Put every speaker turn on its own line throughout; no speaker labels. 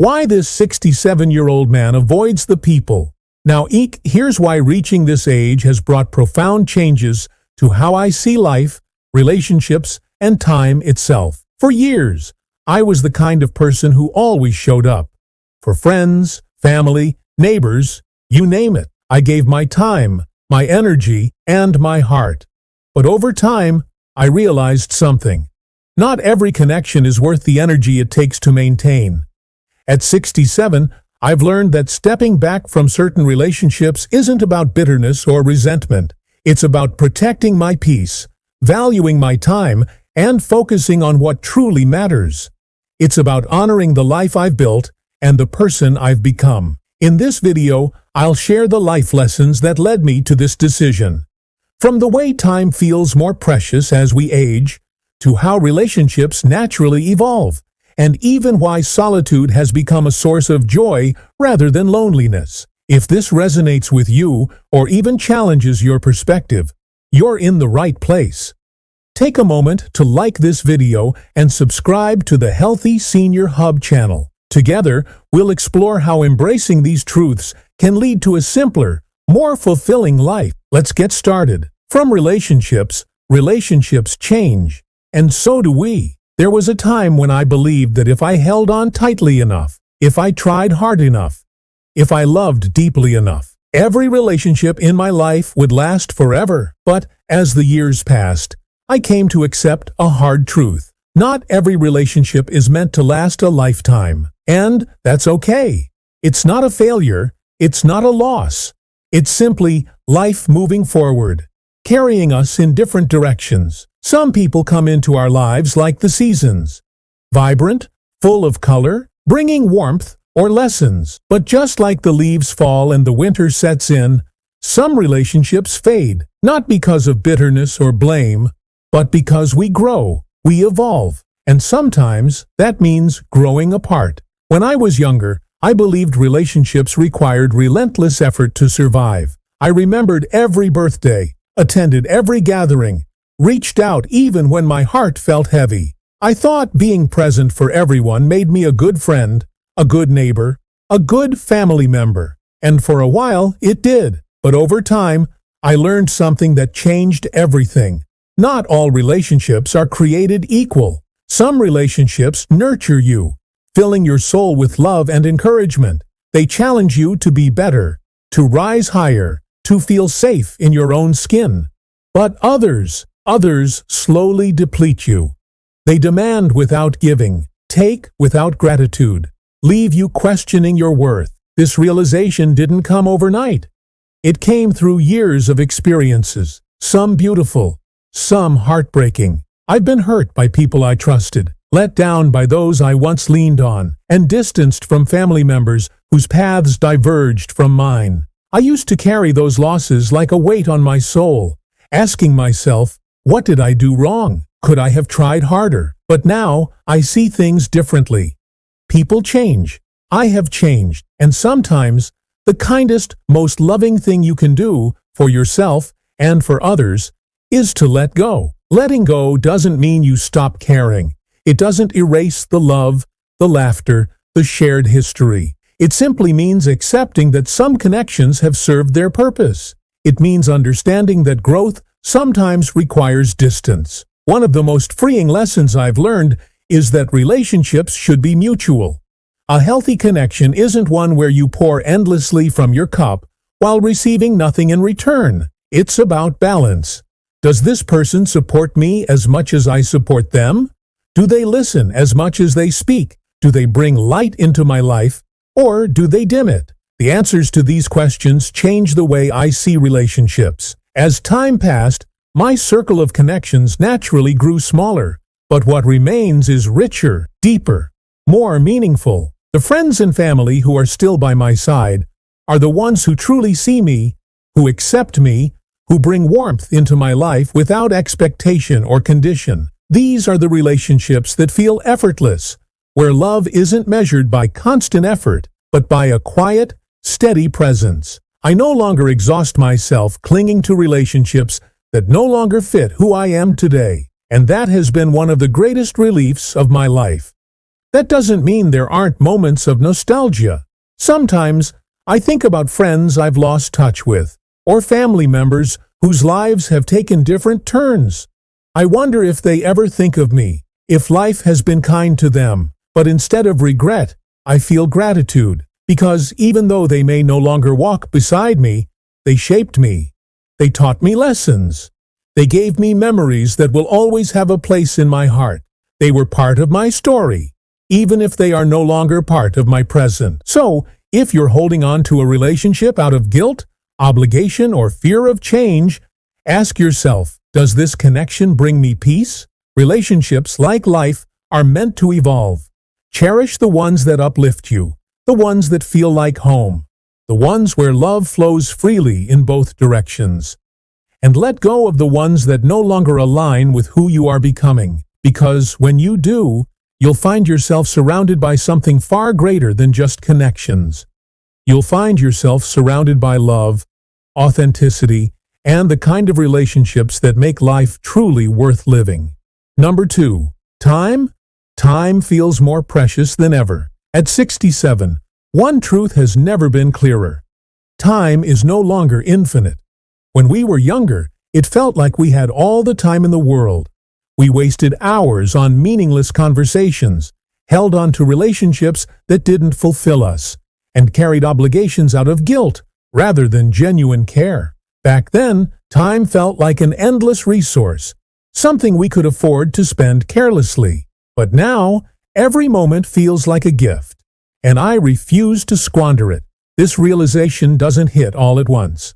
Why this 67-year-old man avoids the people. Now, here's why reaching this age has brought profound changes to how I see life, relationships, and time itself. For years, I was the kind of person who always showed up. For friends, family, neighbors, you name it. I gave my time, my energy, and my heart. But over time, I realized something. Not every connection is worth the energy it takes to maintain. At 67, I've learned that stepping back from certain relationships isn't about bitterness or resentment. It's about protecting my peace, valuing my time, and focusing on what truly matters. It's about honoring the life I've built and the person I've become. In this video, I'll share the life lessons that led me to this decision. From the way time feels more precious as we age, to how relationships naturally evolve, and even why solitude has become a source of joy rather than loneliness. If this resonates with you or even challenges your perspective, you're in the right place. Take a moment to like this video and subscribe to the Healthy Senior Hub channel. Together, we'll explore how embracing these truths can lead to a simpler, more fulfilling life. Let's get started. From relationships change, and so do we. There was a time when I believed that if I held on tightly enough, if I tried hard enough, if I loved deeply enough, every relationship in my life would last forever. But as the years passed, I came to accept a hard truth. Not every relationship is meant to last a lifetime. And that's okay. It's not a failure. It's not a loss. It's simply life moving forward, carrying us in different directions. Some people come into our lives like the seasons, vibrant, full of color, bringing warmth or lessons. But just like the leaves fall and the winter sets in, some relationships fade, not because of bitterness or blame, but because we grow, we evolve, and sometimes that means growing apart. When I was younger, I believed relationships required relentless effort to survive. I remembered every birthday, attended every gathering, reached out even when my heart felt heavy. I thought being present for everyone made me a good friend, a good neighbor, a good family member. And for a while, it did. But over time, I learned something that changed everything. Not all relationships are created equal. Some relationships nurture you, filling your soul with love and encouragement. They challenge you to be better, to rise higher, to feel safe in your own skin. But others slowly deplete you. They demand without giving, take without gratitude, leave you questioning your worth. This realization didn't come overnight. It came through years of experiences, some beautiful, some heartbreaking. I've been hurt by people I trusted, let down by those I once leaned on, and distanced from family members whose paths diverged from mine. I used to carry those losses like a weight on my soul, asking myself, what did I do wrong? Could I have tried harder? But now, I see things differently. People change. I have changed. And sometimes, the kindest, most loving thing you can do for yourself and for others is to let go. Letting go doesn't mean you stop caring. It doesn't erase the love, the laughter, the shared history. It simply means accepting that some connections have served their purpose. It means understanding that growth sometimes requires distance. One of the most freeing lessons I've learned is that relationships should be mutual. A healthy connection isn't one where you pour endlessly from your cup while receiving nothing in return. It's about balance. Does this person support me as much as I support them? Do they listen as much as they speak? Do they bring light into my life, or do they dim it? The answers to these questions change the way I see relationships. As time passed, my circle of connections naturally grew smaller, but what remains is richer, deeper, more meaningful. The friends and family who are still by my side are the ones who truly see me, who accept me, who bring warmth into my life without expectation or condition. These are the relationships that feel effortless, where love isn't measured by constant effort, but by a quiet, steady presence. I no longer exhaust myself clinging to relationships that no longer fit who I am today, and that has been one of the greatest reliefs of my life. That doesn't mean there aren't moments of nostalgia. Sometimes I think about friends I've lost touch with, or family members whose lives have taken different turns. I wonder if they ever think of me, if life has been kind to them. But instead of regret, I feel gratitude, because even though they may no longer walk beside me, they shaped me. They taught me lessons. They gave me memories that will always have a place in my heart. They were part of my story, even if they are no longer part of my present. So, if you're holding on to a relationship out of guilt, obligation, or fear of change, ask yourself, does this connection bring me peace? Relationships, like life, are meant to evolve. Cherish the ones that uplift you, the ones that feel like home, the ones where love flows freely in both directions. And let go of the ones that no longer align with who you are becoming, because when you do, you'll find yourself surrounded by something far greater than just connections. You'll find yourself surrounded by love, authenticity, and the kind of relationships that make life truly worth living. Number 2. Time? Time feels more precious than ever. At 67, one truth has never been clearer. Time is no longer infinite. When we were younger, it felt like we had all the time in the world. We wasted hours on meaningless conversations, held on to relationships that didn't fulfill us, and carried obligations out of guilt rather than genuine care. Back then, time felt like an endless resource, something we could afford to spend carelessly. But now, every moment feels like a gift, and I refuse to squander it. This realization doesn't hit all at once.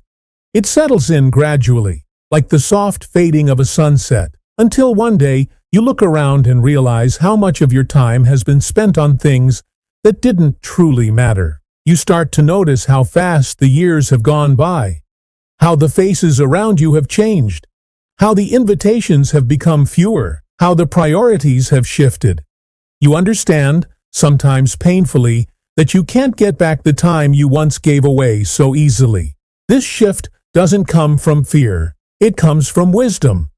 It settles in gradually, like the soft fading of a sunset, until one day you look around and realize how much of your time has been spent on things that didn't truly matter. You start to notice how fast the years have gone by, how the faces around you have changed, how the invitations have become fewer, how the priorities have shifted. You understand, sometimes painfully, that you can't get back the time you once gave away so easily. This shift doesn't come from fear. It comes from wisdom.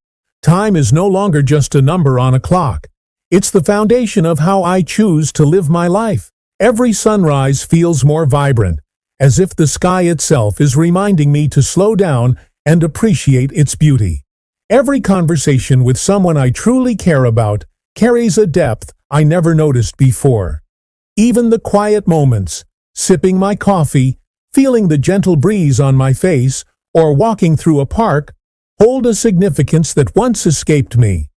Time is no longer just a number on a clock. It's the foundation of how I choose to live my life. Every sunrise feels more vibrant, as if the sky itself is reminding me to slow down and appreciate its beauty. Every conversation with someone I truly care about carries a depth I never noticed before. Even the quiet moments, sipping my coffee, feeling the gentle breeze on my face, or walking through a park, hold a significance that once escaped me.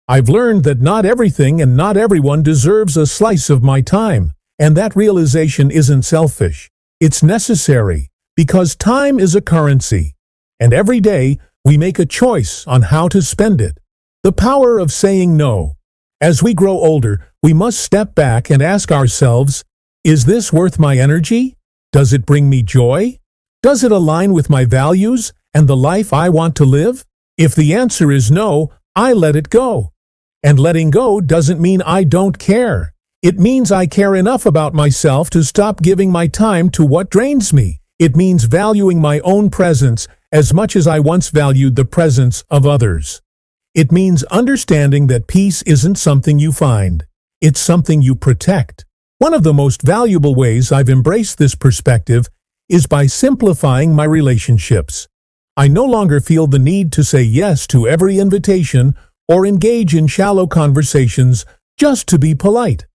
I've learned that not everything and not everyone deserves a slice of my time, and that realization isn't selfish. It's necessary, because time is a currency, and every day we make a choice on how to spend it. The power of saying no. As we grow older, we must step back and ask ourselves, is this worth my energy? Does it bring me joy? Does it align with my values and the life I want to live? If the answer is no, I let it go. And letting go doesn't mean I don't care. It means I care enough about myself to stop giving my time to what drains me. It means valuing my own presence as much as I once valued the presence of others. It means understanding that peace isn't something you find. It's something you protect. One of the most valuable ways I've embraced this perspective is by simplifying my relationships. I no longer feel the need to say yes to every invitation or engage in shallow conversations just to be polite.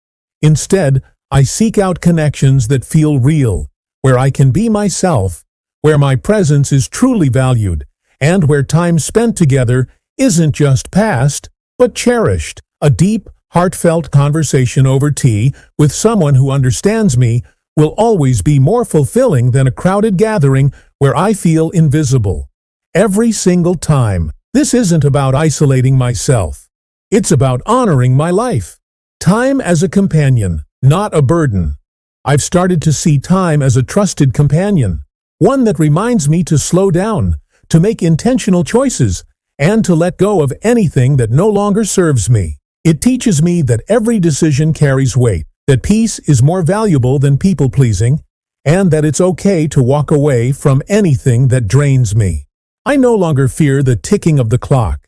Instead, I seek out connections that feel real, where I can be myself, where my presence is truly valued, and where time spent together isn't just passed, but cherished. A deep, heartfelt conversation over tea with someone who understands me will always be more fulfilling than a crowded gathering where I feel invisible. Every single time. This isn't about isolating myself. It's about honoring my life. Time as a companion, not a burden. I've started to see time as a trusted companion, one that reminds me to slow down, to make intentional choices, and to let go of anything that no longer serves me. It teaches me that every decision carries weight, that peace is more valuable than people-pleasing, and that it's okay to walk away from anything that drains me. I no longer fear the ticking of the clock.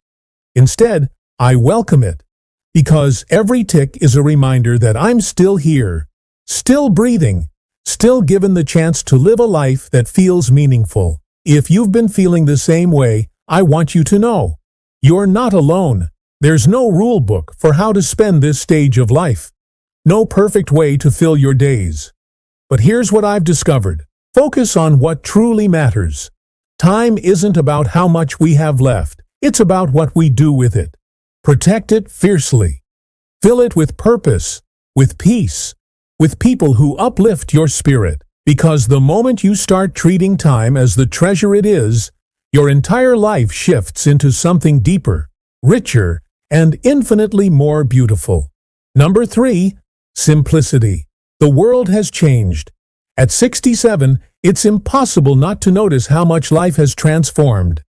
Instead, I welcome it. Because every tick is a reminder that I'm still here, still breathing, still given the chance to live a life that feels meaningful. If you've been feeling the same way, I want you to know, you're not alone. There's no rule book for how to spend this stage of life. No perfect way to fill your days. But here's what I've discovered. Focus on what truly matters. Time isn't about how much we have left. It's about what we do with it. Protect it fiercely. Fill it with purpose, with peace, with people who uplift your spirit. Because the moment you start treating time as the treasure it is, your entire life shifts into something deeper, richer, and infinitely more beautiful. Number 3, simplicity. The world has changed. At 67, it's impossible not to notice how much life has transformed.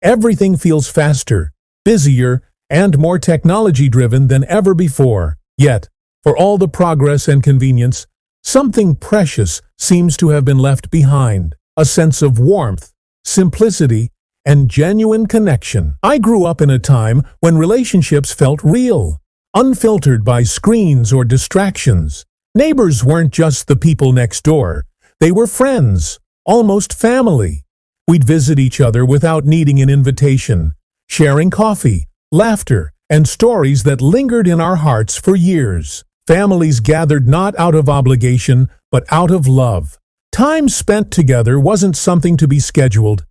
Everything feels faster, busier, and more technology-driven than ever before. Yet, for all the progress and convenience, something precious seems to have been left behind. A sense of warmth, simplicity, and genuine connection. I grew up in a time when relationships felt real, unfiltered by screens or distractions. Neighbors weren't just the people next door. They were friends, almost family. We'd visit each other without needing an invitation, sharing coffee, laughter, and stories that lingered in our hearts for years. Families gathered not out of obligation, but out of love. Time spent together wasn't something to be scheduled.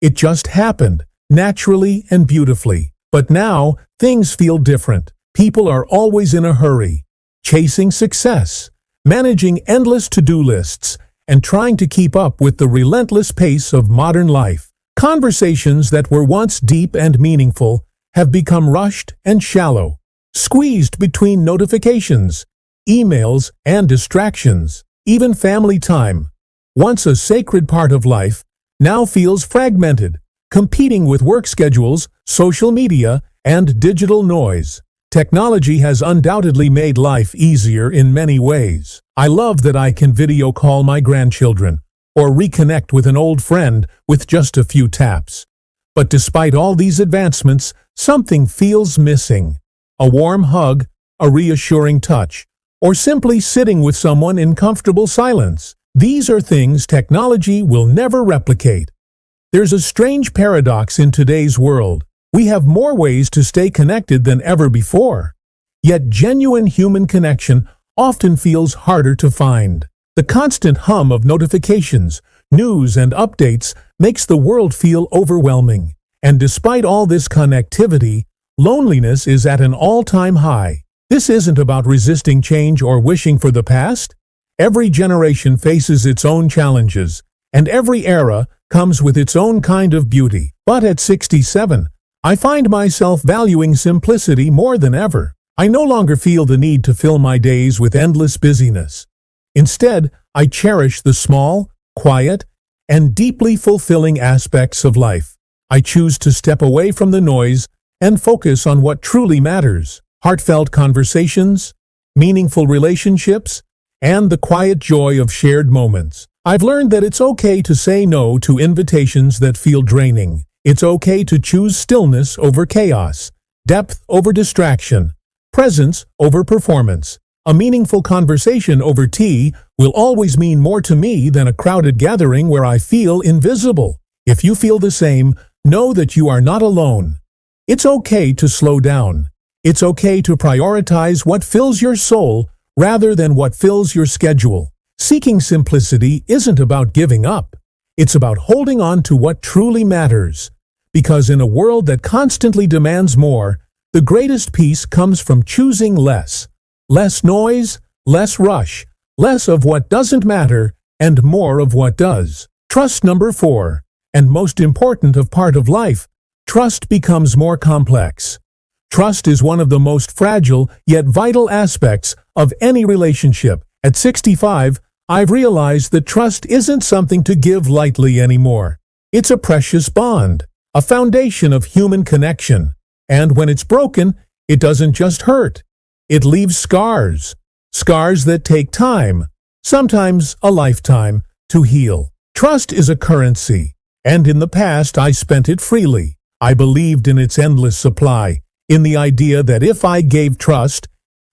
It just happened, naturally and beautifully. But now, things feel different. People are always in a hurry, chasing success, managing endless to-do lists, and trying to keep up with the relentless pace of modern life. Conversations that were once deep and meaningful have become rushed and shallow, squeezed between notifications, emails, and distractions. Even family time, once a sacred part of life, now feels fragmented, competing with work schedules, social media, and digital noise. Technology has undoubtedly made life easier in many ways. I love that I can video call my grandchildren or reconnect with an old friend with just a few taps. But despite all these advancements, something feels missing. A warm hug, a reassuring touch, or simply sitting with someone in comfortable silence. These are things technology will never replicate. There's a strange paradox in today's world. We have more ways to stay connected than ever before. Yet genuine human connection often feels harder to find. The constant hum of notifications, news, and updates makes the world feel overwhelming. And despite all this connectivity, loneliness is at an all-time high. This isn't about resisting change or wishing for the past. Every generation faces its own challenges, and every era comes with its own kind of beauty. But at 67, I find myself valuing simplicity more than ever. I no longer feel the need to fill my days with endless busyness. Instead, I cherish the small, quiet, and deeply fulfilling aspects of life. I choose to step away from the noise and focus on what truly matters: heartfelt conversations, meaningful relationships, and the quiet joy of shared moments. I've learned that it's okay to say no to invitations that feel draining. It's okay to choose stillness over chaos, depth over distraction, presence over performance. A meaningful conversation over tea will always mean more to me than a crowded gathering where I feel invisible. If you feel the same, know that you are not alone. It's okay to slow down. It's okay to prioritize what fills your soul rather than what fills your schedule. Seeking simplicity isn't about giving up. It's about holding on to what truly matters. Because in a world that constantly demands more, the greatest peace comes from choosing less. Less noise, less rush, less of what doesn't matter, and more of what does. Trust number 4, and most important of part of life, trust becomes more complex. Trust is one of the most fragile yet vital aspects of any relationship. At 65, I've realized that trust isn't something to give lightly anymore. It's a precious bond, a foundation of human connection. And when it's broken, it doesn't just hurt. It leaves scars. Scars that take time, sometimes a lifetime, to heal. Trust is a currency, and in the past I spent it freely. I believed in its endless supply, in the idea that if I gave trust,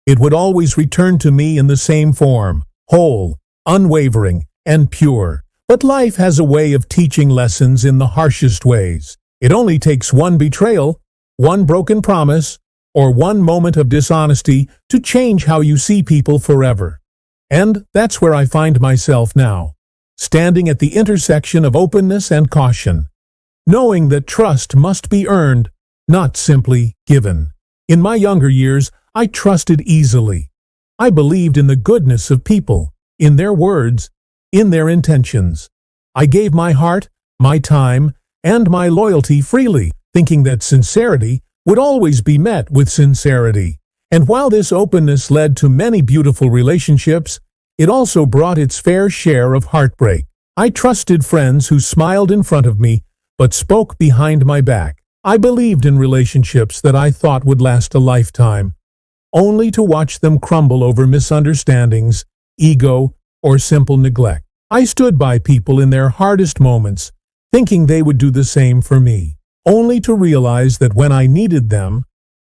it would always return to me in the same form, whole, unwavering, and pure. But life has a way of teaching lessons in the harshest ways. It only takes one betrayal, one broken promise, or one moment of dishonesty to change how you see people forever. And that's where I find myself now, standing at the intersection of openness and caution, knowing that trust must be earned, not simply given. In my younger years, I trusted easily. I believed in the goodness of people, in their words, in their intentions. I gave my heart, my time, and my loyalty freely, thinking that sincerity would always be met with sincerity. And while this openness led to many beautiful relationships, it also brought its fair share of heartbreak. I trusted friends who smiled in front of me, but spoke behind my back. I believed in relationships that I thought would last a lifetime, only to watch them crumble over misunderstandings, ego, or simple neglect. I stood by people in their hardest moments, thinking they would do the same for me, only to realize that when I needed them,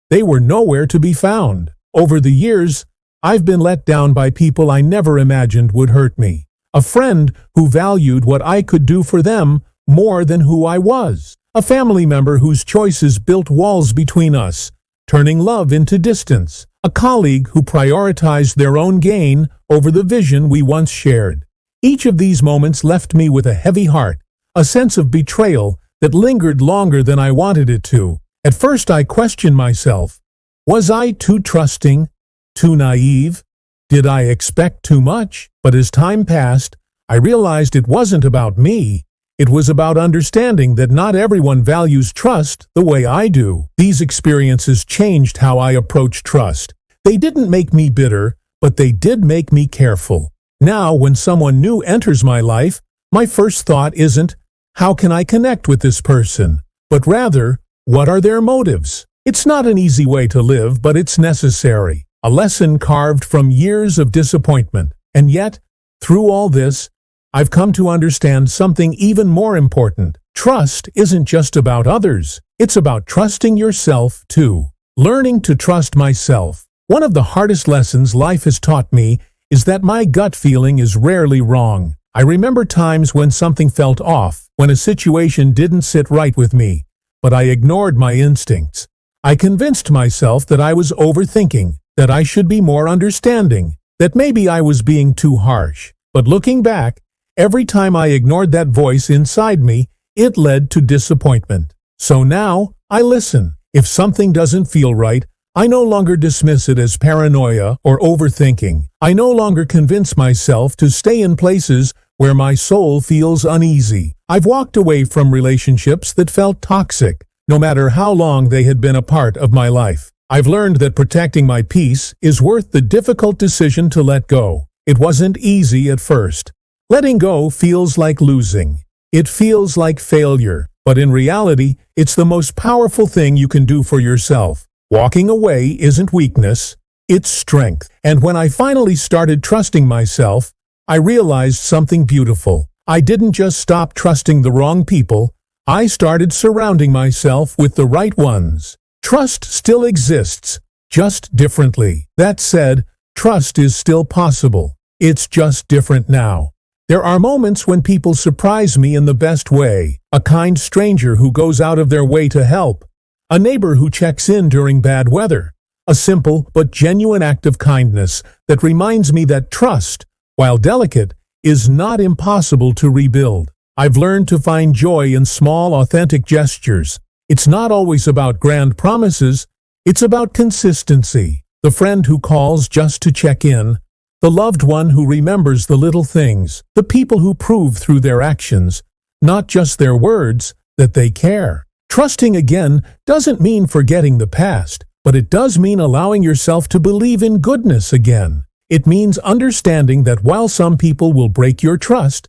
they were nowhere to be found. Over the years, I've been let down by people I never imagined would hurt me. A friend who valued what I could do for them more than who I was. A family member whose choices built walls between us, turning love into distance. A colleague who prioritized their own gain over the vision we once shared. Each of these moments left me with a heavy heart, a sense of betrayal that lingered longer than I wanted it to. At first I questioned myself. Was I too trusting? Too naive? Did I expect too much? But as time passed, I realized it wasn't about me. It was about understanding that not everyone values trust the way I do. These experiences changed how I approach trust. They didn't make me bitter, but they did make me careful. Now, when someone new enters my life, my first thought isn't, how can I connect with this person? But rather, what are their motives? It's not an easy way to live, but it's necessary. A lesson carved from years of disappointment. And yet, through all this, I've come to understand something even more important. Trust isn't just about others. It's about trusting yourself, too. Learning to trust myself. One of the hardest lessons life has taught me is that my gut feeling is rarely wrong. I remember times when something felt off, when a situation didn't sit right with me, but I ignored my instincts. I convinced myself that I was overthinking, that I should be more understanding, that maybe I was being too harsh. But looking back, every time I ignored that voice inside me, it led to disappointment. So now, I listen. If something doesn't feel right, I no longer dismiss it as paranoia or overthinking. I no longer convince myself to stay in places where my soul feels uneasy. I've walked away from relationships that felt toxic, no matter how long they had been a part of my life. I've learned that protecting my peace is worth the difficult decision to let go. It wasn't easy at first. Letting go feels like losing. It feels like failure, but in reality, it's the most powerful thing you can do for yourself. Walking away isn't weakness, it's strength. And when I finally started trusting myself, I realized something beautiful. I didn't just stop trusting the wrong people, I started surrounding myself with the right ones. Trust still exists, just differently. That said, trust is still possible. It's just different now. There are moments when people surprise me in the best way. A kind stranger who goes out of their way to help. A neighbor who checks in during bad weather. A simple but genuine act of kindness that reminds me that trust, while delicate, is not impossible to rebuild. I've learned to find joy in small, authentic gestures. It's not always about grand promises, it's about consistency. The friend who calls just to check in. The loved one who remembers the little things. The people who prove through their actions, not just their words, that they care. Trusting again doesn't mean forgetting the past, but it does mean allowing yourself to believe in goodness again. It means understanding that while some people will break your trust,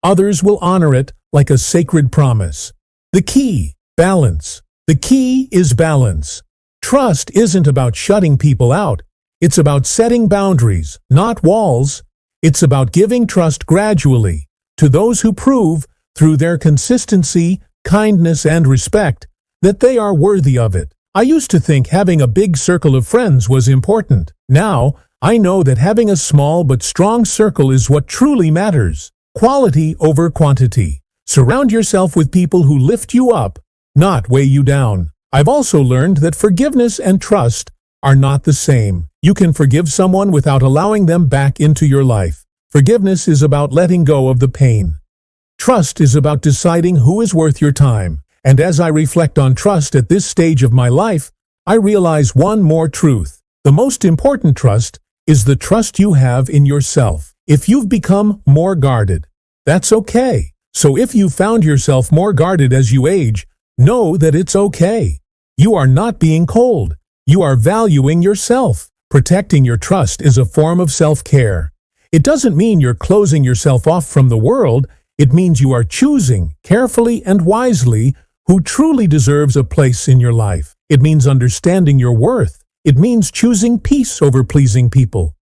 others will honor it like a sacred promise. The key, balance. The key is balance. Trust isn't about shutting people out. It's about setting boundaries, not walls. It's about giving trust gradually to those who prove, through their consistency, kindness, and respect, that they are worthy of it. I used to think having a big circle of friends was important. Now, I know that having a small but strong circle is what truly matters. Quality over quantity. Surround yourself with people who lift you up, not weigh you down. I've also learned that forgiveness and trust are not the same. You can forgive someone without allowing them back into your life. Forgiveness is about letting go of the pain. Trust is about deciding who is worth your time. And as I reflect on trust at this stage of my life, I realize one more truth. The most important trust is the trust you have in yourself. If you've become more guarded, that's okay. So if you found yourself more guarded as you age, know that it's okay. You are not being cold. You are valuing yourself. Protecting your trust is a form of self-care. It doesn't mean you're closing yourself off from the world. It means you are choosing, carefully and wisely, who truly deserves a place in your life. It means understanding your worth. It means choosing peace over pleasing people.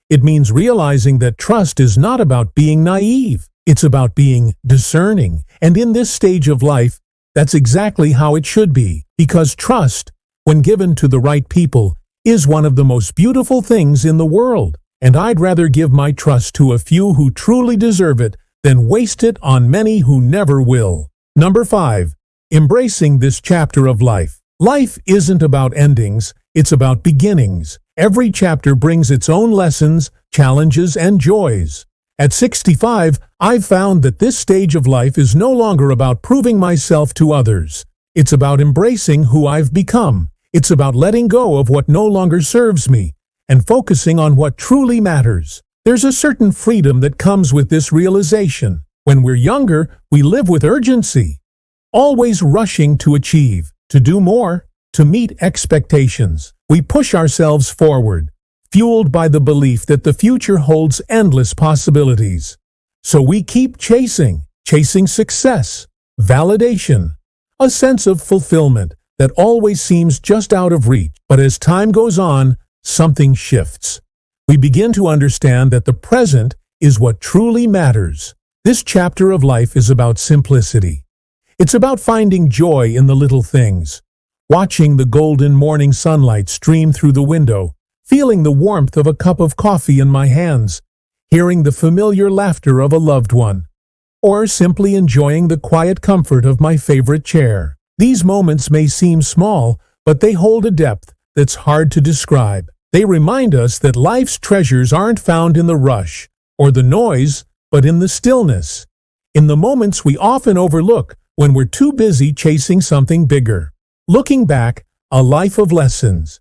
It means realizing that trust is not about being naive. It's about being discerning. And in this stage of life, that's exactly how it should be. Because trust, when given to the right people, is one of the most beautiful things in the world. And I'd rather give my trust to a few who truly deserve it than waste it on many who never will. Number 5. Embracing this chapter of life. Life isn't about endings, it's about beginnings. Every chapter brings its own lessons, challenges, and joys. At 65, I've found that this stage of life is no longer about proving myself to others. It's about embracing who I've become. It's about letting go of what no longer serves me and focusing on what truly matters. There's a certain freedom that comes with this realization. When we're younger, we live with urgency, always rushing to achieve, to do more, to meet expectations. We push ourselves forward, fueled by the belief that the future holds endless possibilities. So we keep chasing success, validation, a sense of fulfillment that always seems just out of reach. But as time goes on, something shifts. We begin to understand that the present is what truly matters. This chapter of life is about simplicity. It's about finding joy in the little things, watching the golden morning sunlight stream through the window, feeling the warmth of a cup of coffee in my hands, hearing the familiar laughter of a loved one, or simply enjoying the quiet comfort of my favorite chair. These moments may seem small, but they hold a depth that's hard to describe. They remind us that life's treasures aren't found in the rush or the noise, but in the stillness, in the moments we often overlook when we're too busy chasing something bigger. Looking back, a life of lessons.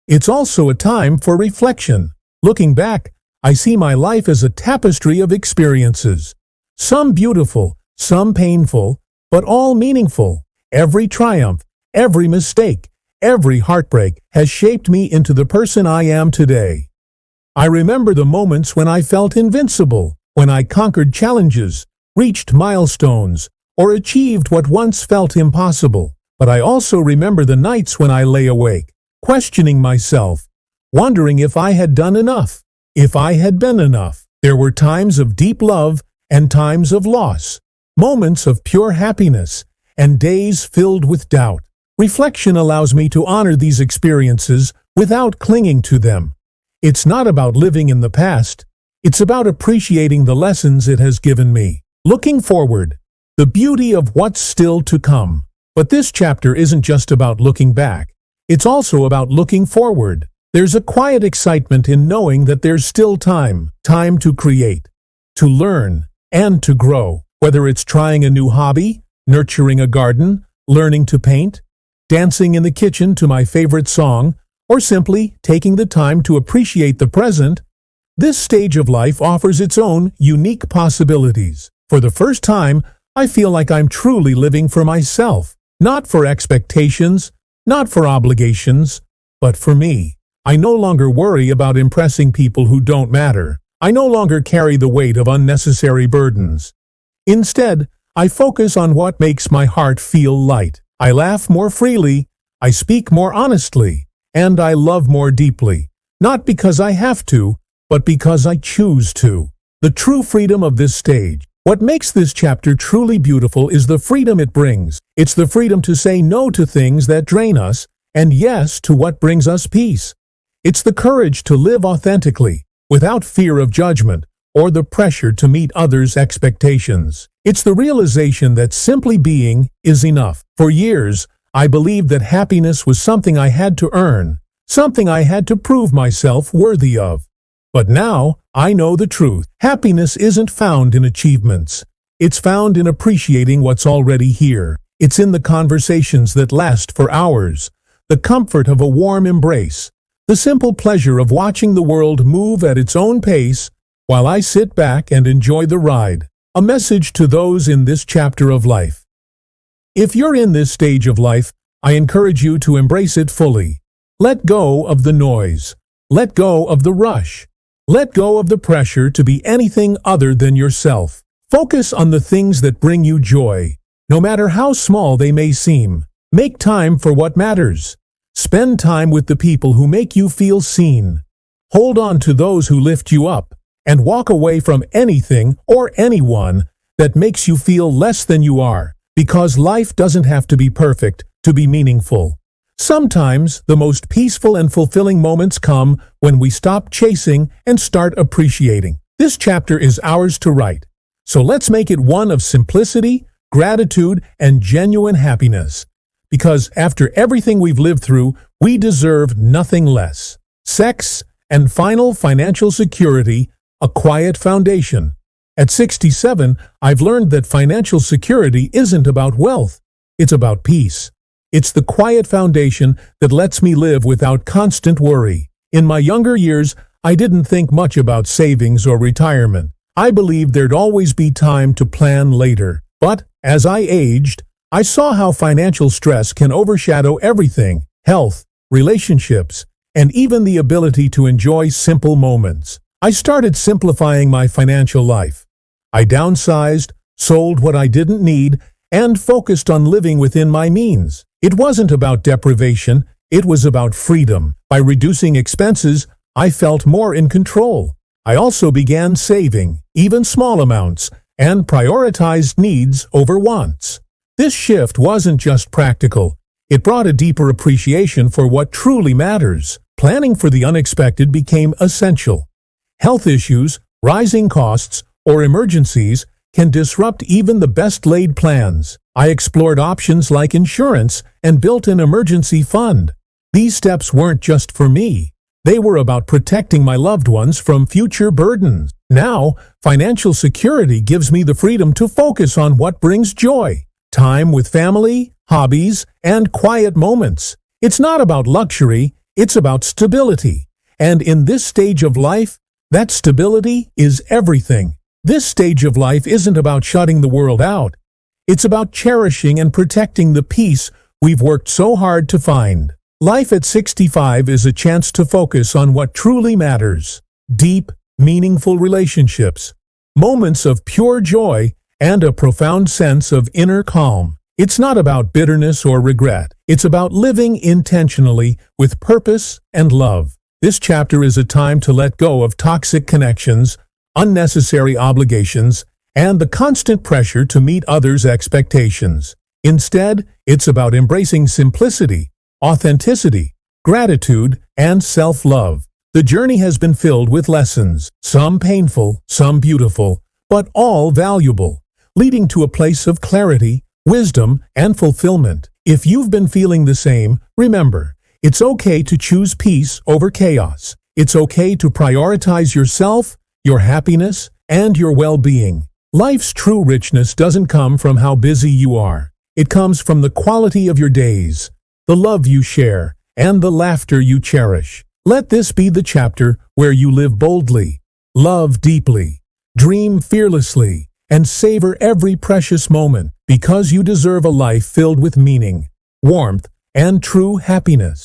It's also a time for reflection. Looking back, I see my life as a tapestry of experiences. Some beautiful, some painful, but all meaningful. Every triumph, every mistake, every heartbreak has shaped me into the person I am today. I remember the moments when I felt invincible, when I conquered challenges, reached milestones, or achieved what once felt impossible. But I also remember the nights when I lay awake, questioning myself, wondering if I had done enough, if I had been enough. There were times of deep love and times of loss, moments of pure happiness, and days filled with doubt. Reflection allows me to honor these experiences without clinging to them. It's not about living in the past, it's about appreciating the lessons it has given me. Looking forward, the beauty of what's still to come. But this chapter isn't just about looking back, it's also about looking forward. There's a quiet excitement in knowing that there's still time to create, to learn, and to grow. Whether it's trying a new hobby, nurturing a garden, learning to paint, dancing in the kitchen to my favorite song, or simply taking the time to appreciate the present, this stage of life offers its own unique possibilities. For the first time, I feel like I'm truly living for myself, not for expectations, not for obligations, but for me. I no longer worry about impressing people who don't matter. I no longer carry the weight of unnecessary burdens. Instead, I focus on what makes my heart feel light. I laugh more freely, I speak more honestly, and I love more deeply, not because I have to, but because I choose to. The true freedom of this stage. What makes this chapter truly beautiful is the freedom it brings. It's the freedom to say no to things that drain us and yes to what brings us peace. It's the courage to live authentically, without fear of judgment or the pressure to meet others' expectations. It's the realization that simply being is enough. For years, I believed that happiness was something I had to earn, something I had to prove myself worthy of. But now, I know the truth. Happiness isn't found in achievements. It's found in appreciating what's already here. It's in the conversations that last for hours, the comfort of a warm embrace, the simple pleasure of watching the world move at its own pace while I sit back and enjoy the ride. A message to those in this chapter of life. If you're in this stage of life, I encourage you to embrace it fully. Let go of the noise. Let go of the rush. Let go of the pressure to be anything other than yourself. Focus on the things that bring you joy, no matter how small they may seem. Make time for what matters. Spend time with the people who make you feel seen. Hold on to those who lift you up, and walk away from anything or anyone that makes you feel less than you are, because life doesn't have to be perfect to be meaningful. Sometimes the most peaceful and fulfilling moments come when we stop chasing and start appreciating. This chapter is ours to write, so let's make it one of simplicity, gratitude, and genuine happiness. Because after everything we've lived through, we deserve nothing less. Sex and final financial security, a quiet foundation. At 67, I've learned that financial security isn't about wealth. It's about peace. It's the quiet foundation that lets me live without constant worry. In my younger years, I didn't think much about savings or retirement. I believed there'd always be time to plan later. But as I aged, I saw how financial stress can overshadow everything: health, relationships, and even the ability to enjoy simple moments. I started simplifying my financial life. I downsized, sold what I didn't need, and focused on living within my means. It wasn't about deprivation, it was about freedom. By reducing expenses, I felt more in control. I also began saving, even small amounts, and prioritized needs over wants. This shift wasn't just practical. It brought a deeper appreciation for what truly matters. Planning for the unexpected became essential. Health issues, rising costs, or emergencies can disrupt even the best-laid plans. I explored options like insurance and built an emergency fund. These steps weren't just for me. They were about protecting my loved ones from future burdens. Now, financial security gives me the freedom to focus on what brings joy: time with family, hobbies, and quiet moments. It's not about luxury, it's about stability. And in this stage of life, that stability is everything. This stage of life isn't about shutting the world out. It's about cherishing and protecting the peace we've worked so hard to find. Life at 65 is a chance to focus on what truly matters: deep, meaningful relationships, moments of pure joy, and a profound sense of inner calm. It's not about bitterness or regret. It's about living intentionally with purpose and love. This chapter is a time to let go of toxic connections, unnecessary obligations, and the constant pressure to meet others' expectations. Instead, it's about embracing simplicity, authenticity, gratitude, and self-love. The journey has been filled with lessons, some painful, some beautiful, but all valuable, leading to a place of clarity, wisdom, and fulfillment. If you've been feeling the same, remember, it's okay to choose peace over chaos. It's okay to prioritize yourself, your happiness, and your well-being. Life's true richness doesn't come from how busy you are. It comes from the quality of your days, the love you share, and the laughter you cherish. Let this be the chapter where you live boldly, love deeply, dream fearlessly, and savor every precious moment, because you deserve a life filled with meaning, warmth, and true happiness.